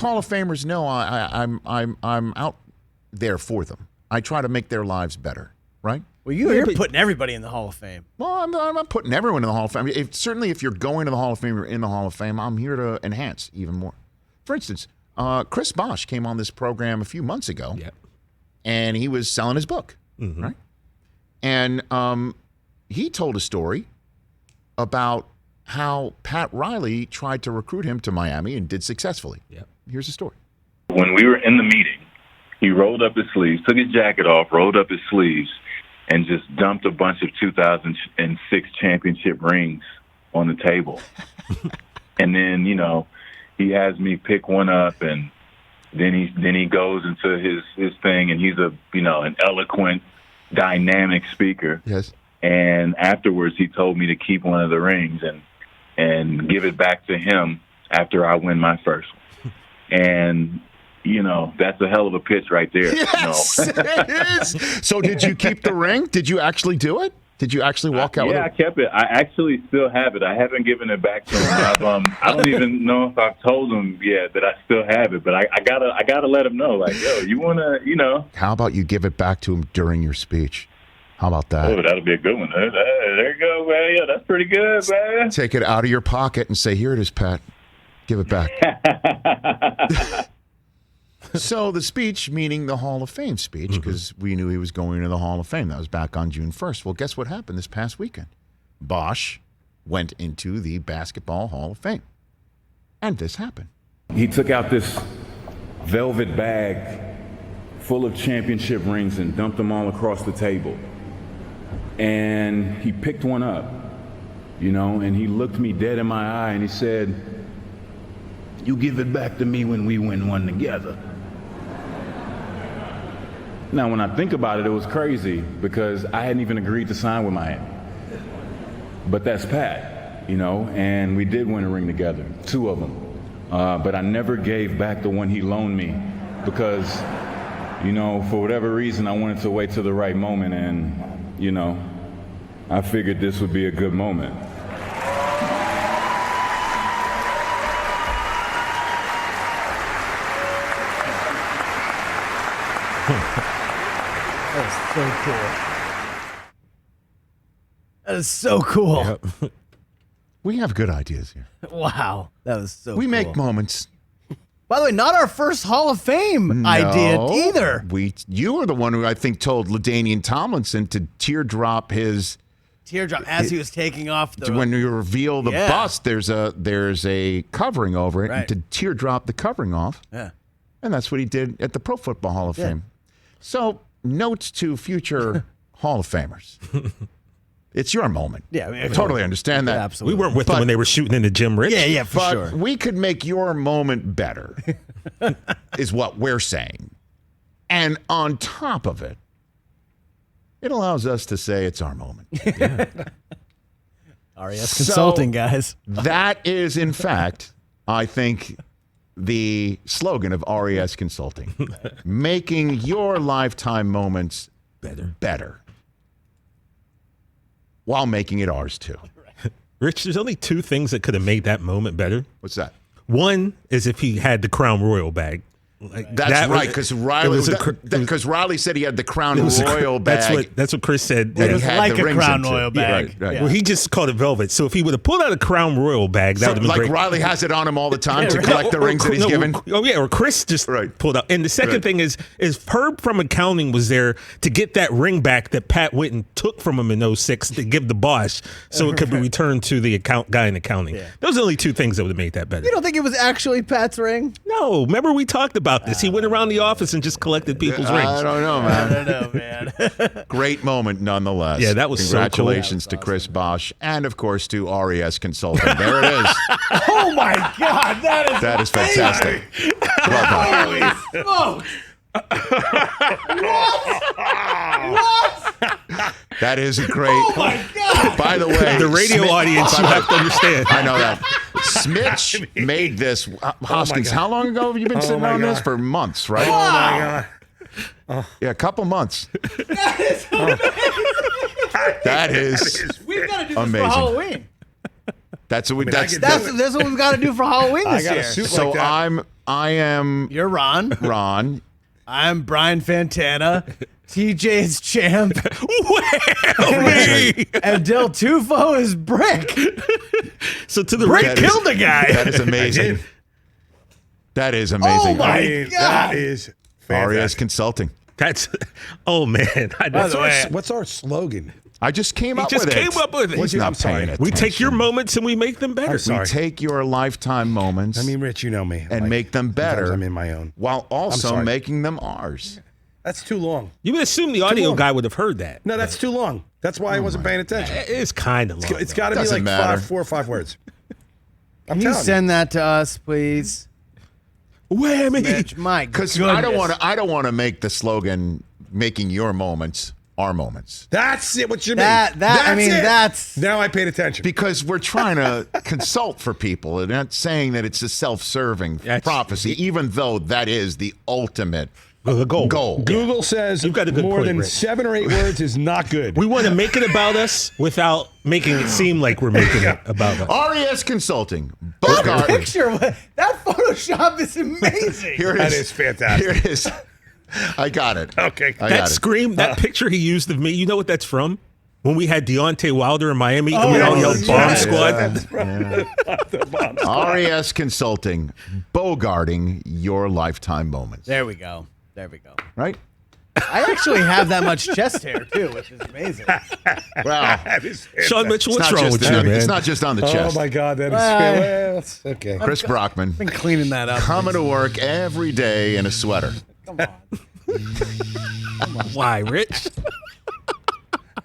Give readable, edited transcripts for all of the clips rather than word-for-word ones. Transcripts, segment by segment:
Hall of Famers know I'm out there for them. I try to make their lives better, right? Well, you're putting everybody in the Hall of Fame. Well, I'm not putting everyone in the Hall of Fame. Certainly, if you're going to the Hall of Fame or in the Hall of Fame, I'm here to enhance even more. For instance, Chris Bosh came on this program a few months ago, and he was selling his book, right? And he told a story about how Pat Riley tried to recruit him to Miami and did successfully. Here's the story. When we were in the meeting, he rolled up his sleeves, took his jacket off, rolled up his sleeves, and just dumped a bunch of 2006 championship rings on the table. And then, he has me pick one up, and then he goes into his thing, and he's an eloquent, dynamic speaker. Yes. And afterwards, he told me to keep one of the rings and give it back to him after I win my first one. And that's a hell of a pitch right there. Yes, it is. So did you keep the ring? Did you actually do it? Did you actually walk out with it? Yeah, I kept it. I actually still have it. I haven't given it back to him. I don't even know if I've told him yet that I still have it, but I gotta let him know. Like, yo, you wanna, How about you give it back to him during your speech? How about that? Oh, that'll be a good one. There you go, man. Yeah, that's pretty good, man. Take it out of your pocket and say, "Here it is, Pat. Give it back." So the speech, meaning the Hall of Fame speech, because we knew he was going to the Hall of Fame. That was back on June 1st. Well, guess what happened this past weekend? Bosh went into the Basketball Hall of Fame. And this happened. He took out this velvet bag full of championship rings and dumped them all across the table. And he picked one up, and he looked me dead in my eye and he said, "You give it back to me when we win one together." Now, when I think about it, it was crazy because I hadn't even agreed to sign with Miami. But that's Pat, and we did win a ring together, 2 of them. But I never gave back the one he loaned me because, for whatever reason, I wanted to wait till the right moment. And, I figured this would be a good moment. That is so cool. Yep. We have good ideas here. Wow. That was so cool. We make moments. By the way, not our first Hall of Fame idea either. You were the one who I think told LaDainian Tomlinson to teardrop his... Teardrop as he was taking off the... When you reveal the bust, there's a covering over it, and to teardrop the covering off. Yeah. And that's what he did at the Pro Football Hall of Fame. So, notes to future Hall of Famers. It's your moment. Yeah, I totally understand that. Absolutely. We weren't with them when they were shooting in the gym, Rich. Yeah, for but sure. We could make your moment better, is what we're saying. And on top of it, it allows us to say it's our moment. Yeah. RES Consulting, guys. That is, in fact, I think, the slogan of RES Consulting. Making your lifetime moments better. While making it ours, too. Rich, there's only 2 things that could have made that moment better. What's that? One is if he had the Crown Royal bag. That's right, because Riley said he had the Crown Royal bag. That's what Chris said. It was like a Crown Royal bag. Right. Yeah. Well, he just called it velvet. So if he would have pulled out a Crown Royal bag, that would have been great. Like Riley has it on him all the time to collect the rings that he's given. Oh yeah, or Chris just pulled out. And the second thing is Herb from accounting was there to get that ring back that Pat Whitten took from him in 06 to give the Bosh, so it could be returned to the guy in accounting. Yeah. Those are the only 2 things that would have made that better. You don't think it was actually Pat's ring? No. Remember we talked about this. He went around the office and just collected people's rings. I don't know, man. I don't know, man. Great moment nonetheless. Yeah, that was Congratulations so cool. to Chris Bosh and, of course, to RES Consulting. There it is. Oh, my God. That is fantastic. Well done. Holy What? That is a great. Oh, my God. By the way, the radio audience, you have to understand. I know that. Smitch made this. Hoskins, how long ago have you been sitting on this? For months, right? Oh, my God. Yeah, a couple months. That is amazing. That is We've got to do this amazing. for Halloween. That's what what we've got to do for Halloween this year. So I am You're Ron. Ron. I'm Brian Fantana. TJ's Champ. And Del Tufo is Brick. So to the Brick killed a guy. That is amazing. That is amazing. Oh, my God. That is fantastic. RES Consulting. That's, oh man. What's our slogan? I just came up with it. Came up with it. He's not paying attention. We take your moments and we make them better. I'm sorry. We take your lifetime moments. I mean, Rich, you know me. And make them better. Sometimes I'm in my own. While also making them ours. That's too long. You would assume the audio guy would have heard that. No, that's too long. That's why I wasn't paying attention. It's kind of long. It's got to be Doesn't like matter. 4 or 5 words. Can you send that to us, please? Whammy. Mitch, my Because goodness. I don't want to make the slogan "Making your moments our moments." That's it. What you mean? That's Now I paid attention. Because we're trying to consult for people and not saying that it's a self-serving prophecy, even though that is the ultimate goal. Google says You've got a good more point, than Rich. 7 or 8 words is not good. We want to make it about us without making it seem like we're making it about us. RES Consulting. that picture. That Photoshop is amazing. Here it That is. is fantastic. Here it is. I got it. Okay. That scream, that picture he used of me, you know what that's from? When we had Deontay Wilder in Miami and we all yelled Bomb Squad. RES Consulting, bogarting your lifetime moments. There we go. Right? I actually have that much chest hair too, which is amazing. Wow. Sean Mitchell, what's It's not wrong just with the- you, man? It's not just on the chest. Oh my God, that is Well, it's okay. Chris Brockman Been cleaning that up. coming to work every day in a sweater. Come on. Why, Rich?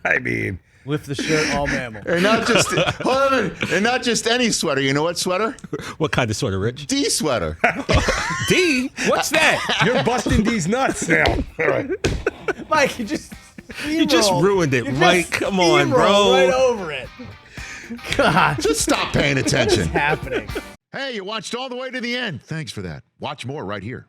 I mean, With the shirt all mammal. And not just hold on, and not just any sweater. You know what sweater? What kind of sweater, Rich? D sweater. D? What's that? you're busting these nuts now. All right. Mike, you just ruined it, You just Mike. Come on, steamrolled bro. Right over it. God, Just stop paying what's attention. happening? Hey, you watched all the way to the end. Thanks for that. Watch more right here.